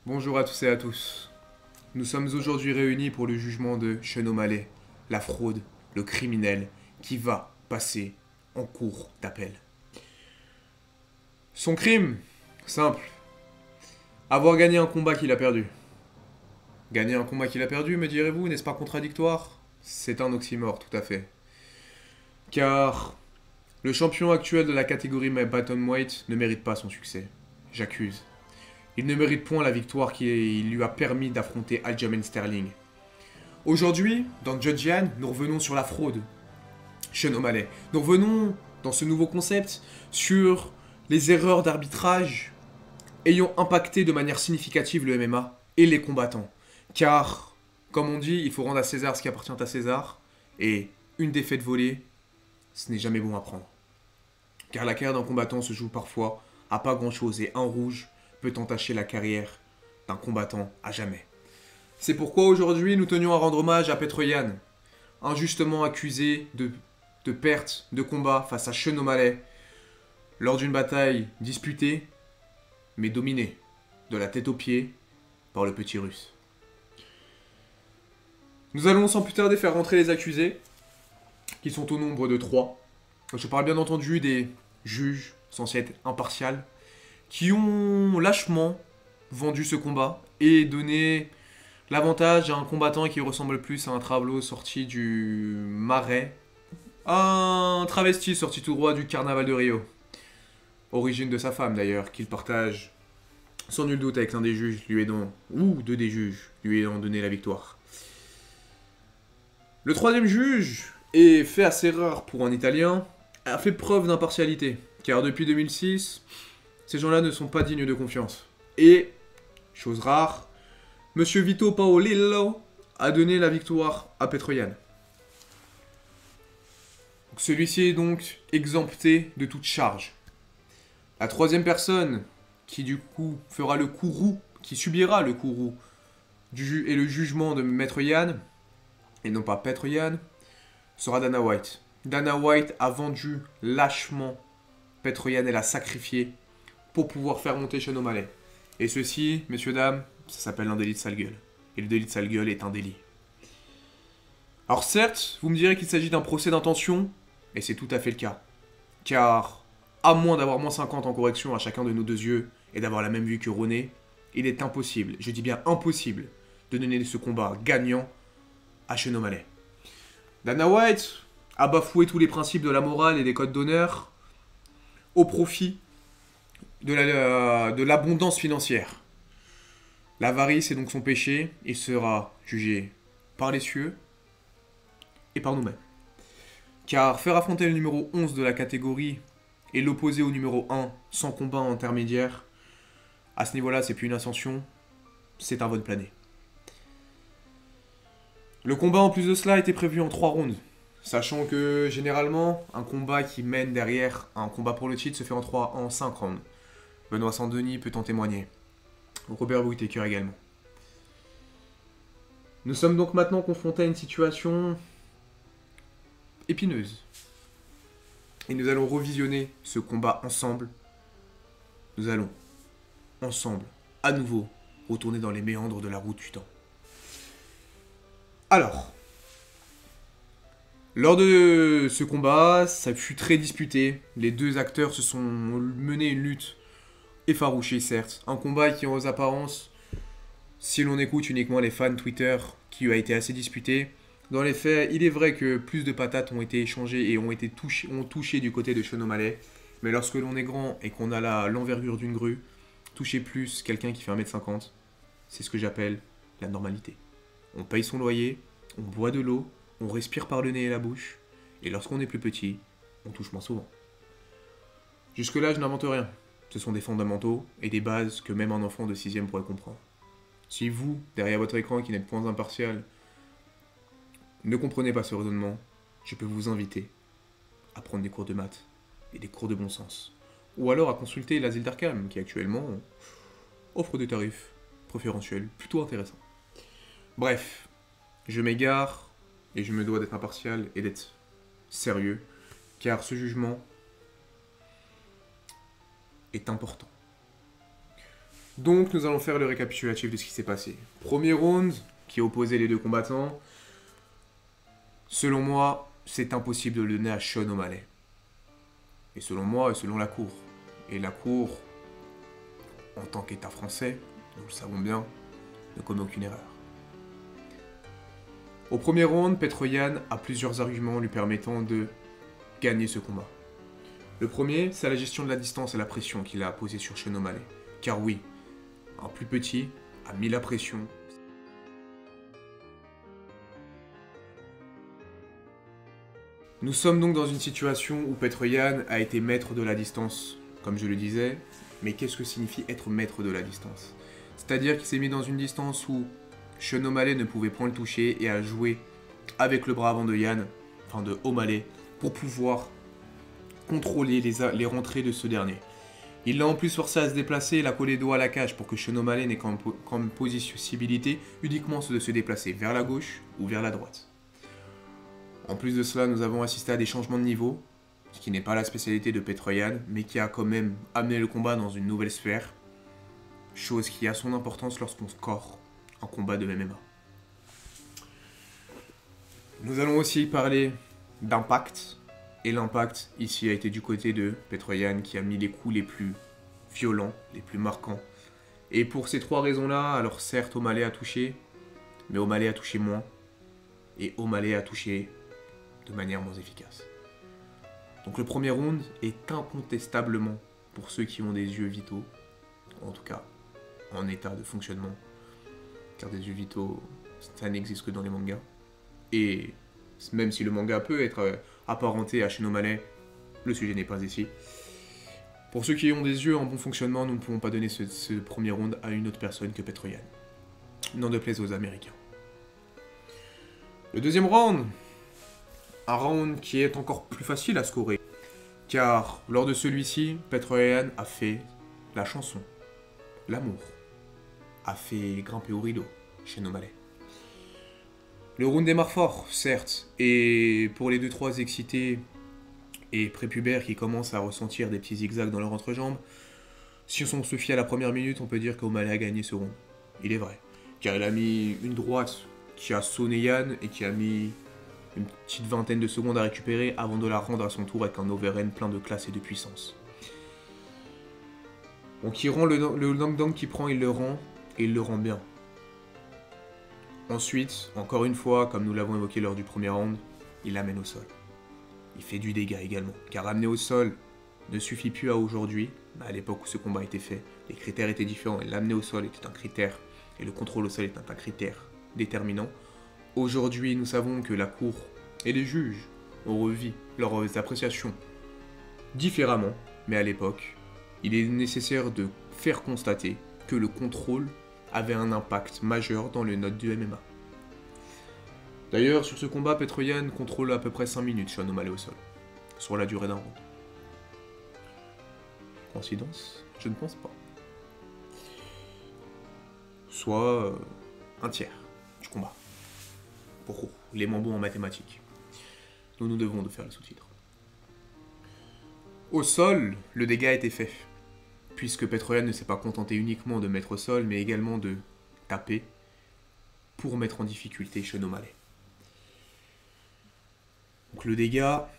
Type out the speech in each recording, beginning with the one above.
Bonjour à tous et à tous. Nous sommes aujourd'hui réunis pour le jugement de Sean O'Malley, la fraude, le criminel qui va passer en cour d'appel. Son crime, simple, avoir gagné un combat qu'il a perdu. Gagner un combat qu'il a perdu, me direz-vous, n'est-ce pas contradictoire? C'est un oxymore, tout à fait. Car le champion actuel de la catégorie Bantamweight ne mérite pas son succès. J'accuse. Il ne mérite point la victoire qui lui a permis d'affronter Aljamain Sterling. Aujourd'hui, dans Judge Yan, nous revenons sur la fraude. Sean O'Malley. Nous revenons dans ce nouveau concept sur les erreurs d'arbitrage ayant impacté de manière significative le MMA et les combattants. Car, comme on dit, il faut rendre à César ce qui appartient à César, et une défaite volée, ce n'est jamais bon à prendre. Car la carrière d'un combattant se joue parfois à pas grand chose, et un rouge peut entacher la carrière d'un combattant à jamais. C'est pourquoi aujourd'hui nous tenions à rendre hommage à Petr Yan, injustement accusé de perte de combat face à Sean O'Malley lors d'une bataille disputée, mais dominée de la tête aux pieds par le petit russe. Nous allons sans plus tarder faire rentrer les accusés, qui sont au nombre de 3. Je parle bien entendu des juges censés être impartials, qui ont lâchement vendu ce combat et donné l'avantage à un combattant qui ressemble plus à un travelot sorti du Marais, un travesti sorti tout droit du Carnaval de Rio. Origine de sa femme d'ailleurs, qu'il partage sans nul doute avec l'un des juges, ou deux des juges, lui ayant donné la victoire. Le troisième juge, et fait assez rare pour un Italien, a fait preuve d'impartialité, car depuis 2006, ces gens-là ne sont pas dignes de confiance. Et, chose rare, Monsieur Vito Paolillo a donné la victoire à Petr Yan. Celui-ci est donc exempté de toute charge. La troisième personne qui du coup fera le courroux, qui subira le courroux et le jugement de Maître Yan, et non pas Petr Yan, sera Dana White. Dana White a vendu lâchement Petr Yan et l'a sacrifié pour pouvoir faire monter Sean O'Malley. Et ceci, messieurs, dames, ça s'appelle un délit de sale gueule. Et le délit de sale gueule est un délit. Alors certes, vous me direz qu'il s'agit d'un procès d'intention, et c'est tout à fait le cas. Car, à moins d'avoir moins 50 en correction à chacun de nos deux yeux, et d'avoir la même vue que René, il est impossible, je dis bien impossible, de donner ce combat gagnant à Sean O'Malley. Dana White a bafoué tous les principes de la morale et des codes d'honneur au profit de l'abondance financière. L'avarice est donc son péché et sera jugé par les cieux et par nous-mêmes. Car faire affronter le numéro 11 de la catégorie et l'opposer au numéro 1 sans combat intermédiaire, à ce niveau-là, c'est plus une ascension, c'est un vote plané. Le combat en plus de cela était prévu en 3 rounds, sachant que généralement, un combat qui mène derrière un combat pour le titre se fait en 5 rounds. Benoît Saint-Denis peut en témoigner. Robert Whittaker également. Nous sommes donc maintenant confrontés à une situation épineuse. Et nous allons revisionner ce combat ensemble. Nous allons, ensemble, à nouveau, retourner dans les méandres de la route du temps. Alors, lors de ce combat, ça fut très disputé. Les deux acteurs se sont menés une lutte effarouchée, certes. Un combat qui, aux apparences, si l'on écoute uniquement les fans Twitter, qui a été assez disputé, dans les faits, il est vrai que plus de patates ont été échangées et ont touché du côté de Sean O'Malley. Mais lorsque l'on est grand et qu'on a l'envergure d'une grue, toucher plus quelqu'un qui fait 1m50, c'est ce que j'appelle la normalité. On paye son loyer, on boit de l'eau, on respire par le nez et la bouche, et lorsqu'on est plus petit, on touche moins souvent. Jusque-là, je n'invente rien. Ce sont des fondamentaux et des bases que même un enfant de 6ème pourrait comprendre. Si vous, derrière votre écran qui n'êtes point impartial, ne comprenez pas ce raisonnement, je peux vous inviter à prendre des cours de maths et des cours de bon sens. Ou alors à consulter l'Asile d'Arkham, qui actuellement offre des tarifs préférentiels plutôt intéressants. Bref, je m'égare et je me dois d'être impartial et d'être sérieux, car ce jugement est important. Donc nous allons faire le récapitulatif de ce qui s'est passé. Premier round, qui opposait les deux combattants. Selon moi, c'est impossible de le donner à Sean O'Malley. Et selon moi, et selon la Cour. Et la Cour, en tant qu'État français, nous le savons bien, ne commet aucune erreur. Au premier round, Petr Yan a plusieurs arguments lui permettant de gagner ce combat. Le premier, c'est la gestion de la distance et la pression qu'il a posée sur Sean O'Malley. Car oui, un plus petit a mis la pression. Nous sommes donc dans une situation où Petr Yan a été maître de la distance, comme je le disais. Mais qu'est-ce que signifie être maître de la distance? C'est-à-dire qu'il s'est mis dans une distance où Sean O'Malley ne pouvait point le toucher et a joué avec le bras avant de Yan, enfin de O'Malley, pour pouvoir contrôler les rentrées de ce dernier. Il l'a en plus forcé à se déplacer et l'a collé dos à la cage pour que Sean O'Malley n'ait comme possibilité uniquement de se déplacer vers la gauche ou vers la droite. En plus de cela, nous avons assisté à des changements de niveau, ce qui n'est pas la spécialité de Petr Yan, mais qui a quand même amené le combat dans une nouvelle sphère, chose qui a son importance lorsqu'on score un combat de MMA. Nous allons aussi parler d'impact, et l'impact ici a été du côté de Petr Yan qui a mis les coups les plus violents, les plus marquants. Et pour ces trois raisons-là, alors certes O'Malley a touché, mais O'Malley a touché moins, et O'Malley a touché de manière moins efficace. Donc le premier round est incontestablement, pour ceux qui ont des yeux vitaux, en tout cas en état de fonctionnement, car des yeux vitaux, ça n'existe que dans les mangas. Et même si le manga peut être apparenté à Sean O'Malley, le sujet n'est pas ici. Pour ceux qui ont des yeux en bon fonctionnement, nous ne pouvons pas donner ce premier round à une autre personne que Petr Yan. N'en déplaise aux Américains. Le deuxième round, un round qui est encore plus facile à scorer, car lors de celui-ci, Petr Yan a fait la chanson, l'amour, a fait grimper au rideau chez O'Malley. Le round démarre fort, certes, et pour les 2-3 excités et prépubères qui commencent à ressentir des petits zigzags dans leur entrejambe, si on se fie à la première minute, on peut dire qu'O'Malley a gagné ce round. Il est vrai, car il a mis une droite qui a sonné Yan et qui a mis une petite vingtaine de secondes à récupérer avant de la rendre à son tour avec un overhand plein de classe et de puissance. Donc il rend le knockdown qu'il prend, il le rend, et il le rend bien. Ensuite, encore une fois, comme nous l'avons évoqué lors du premier round, il l'amène au sol. Il fait du dégât également, car amener au sol ne suffit plus à aujourd'hui, mais à l'époque où ce combat a été fait, les critères étaient différents, et l'amener au sol était un critère, et le contrôle au sol était un critère déterminant. Aujourd'hui, nous savons que la Cour et les juges ont revu leurs appréciations différemment, mais à l'époque, il est nécessaire de faire constater que le contrôle avait un impact majeur dans les notes du MMA. D'ailleurs, sur ce combat, Petr Yan contrôle à peu près 5 minutes Sean O'Malley au sol, sur la durée d'un round. Coïncidence? Je ne pense pas. Soit un tiers du combat. Pour les mambos en mathématiques. Nous devons de faire le sous-titre. Au sol, le dégât a été fait, puisque Petr Yan ne s'est pas contenté uniquement de mettre au sol, mais également de taper pour mettre en difficulté Sean O'Malley. Donc le dégât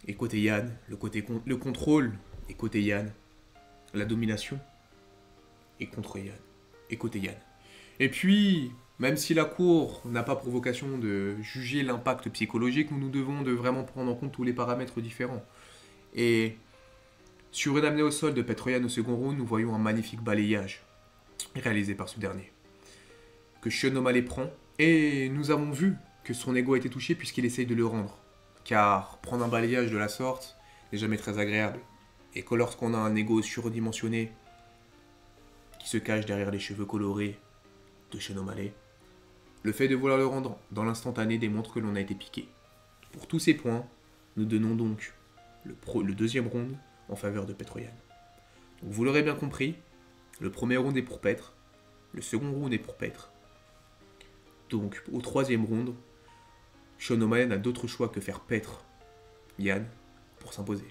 est côté Yan, le contrôle est côté Yan, la domination est contre Yan, et côté Yan. Et puis, même si la Cour n'a pas pour vocation de juger l'impact psychologique, nous devons de vraiment prendre en compte tous les paramètres différents. Et sur une amenée au sol de Petr Yan au second round, nous voyons un magnifique balayage réalisé par ce dernier, que Sean O'Malley prend, et nous avons vu que son ego a été touché puisqu'il essaye de le rendre. Car prendre un balayage de la sorte n'est jamais très agréable, et que lorsqu'on a un ego surdimensionné qui se cache derrière les cheveux colorés de Sean O'Malley, le fait de vouloir le rendre dans l'instantané démontre que l'on a été piqué. Pour tous ces points, nous donnons donc le deuxième round en faveur de Petr Yan. Donc vous l'aurez bien compris, le premier round est pour Petr, le second round est pour Petr. Donc au troisième round, Sean O'Malley n'a d'autre choix que faire Petr Yan pour s'imposer.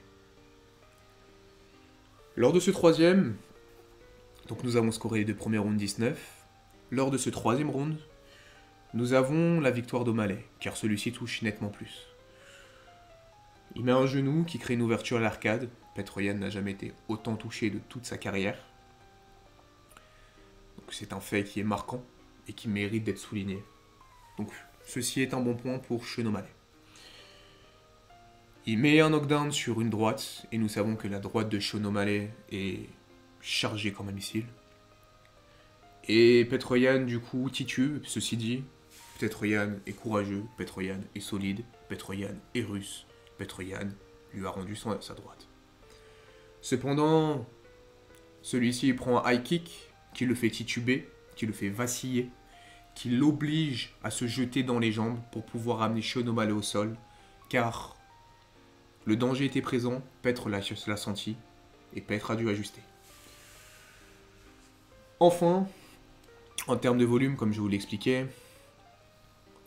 Lors de ce troisième, Donc nous avons scoré les 2 premiers rounds 19. Lors de ce 3e round, nous avons la victoire d'O'Malley, car celui-ci touche nettement plus. Il met un genou qui crée une ouverture à l'arcade. Petr Yan n'a jamais été autant touché de toute sa carrière. Donc c'est un fait qui est marquant et qui mérite d'être souligné. Donc ceci est un bon point pour Sean O'Malley. Il met un knockdown sur une droite, et nous savons que la droite de Sean O'Malley est chargée comme un missile. Et Petr Yan du coup titube, ceci dit, Petr Yan est courageux, Petr Yan est solide, Petr Yan est russe, Petr Yan lui a rendu sa droite. Cependant, celui-ci prend un high kick qui le fait tituber, qui le fait vaciller, qui l'oblige à se jeter dans les jambes pour pouvoir amener Sean O'Malley au sol, car le danger était présent, Petr l'a senti, et Petr a dû ajuster. Enfin, en termes de volume, comme je vous l'expliquais,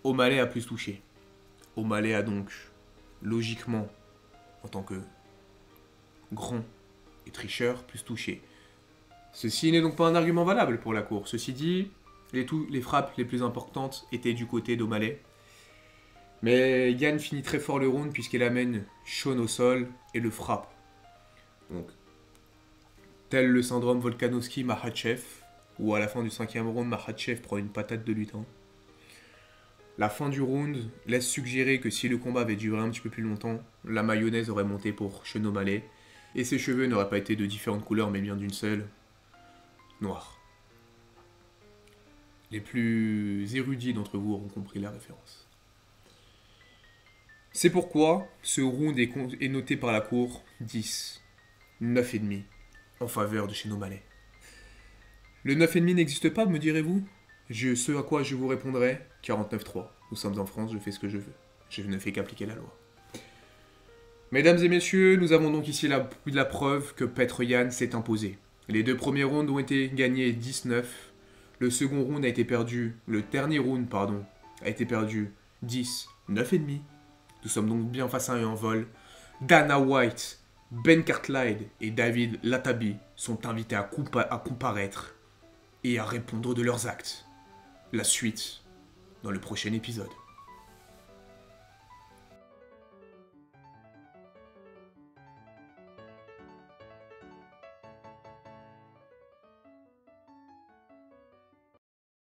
O'Malley a plus touché. O'Malley a donc, logiquement, en tant que grand et tricheur, plus touché. Ceci n'est donc pas un argument valable pour la cour. Ceci dit, les frappes les plus importantes étaient du côté d'O'Malley. Mais Yan finit très fort le round puisqu'il amène Sean au sol et le frappe. Donc, tel le syndrome Volkanovski-Makhachev, où à la fin du 5e round, Makhachev prend une patate de lutin. La fin du round laisse suggérer que si le combat avait duré un petit peu plus longtemps, la mayonnaise aurait monté pour Sean O'Malley, et ses cheveux n'auraient pas été de différentes couleurs mais bien d'une seule, noire. Les plus érudits d'entre vous auront compris la référence. C'est pourquoi ce round est noté par la cour 10, 9,5 en faveur de Sean O'Malley. Le 9,5 n'existe pas, me direz-vous? Ce à quoi je vous répondrai, 49,3. Nous sommes en France, je fais ce que je veux. Je ne fais qu'appliquer la loi. Mesdames et messieurs, nous avons donc ici la preuve que Petr Yan s'est imposé. Les 2 premiers rounds ont été gagnés 19. Le second round a été perdu, le dernier round, pardon, a été perdu 10, 9,5. Nous sommes donc bien face à un vol. Dana White, Ben Cartwright et David Latabi sont invités à comparaître et à répondre de leurs actes. La suite dans le prochain épisode.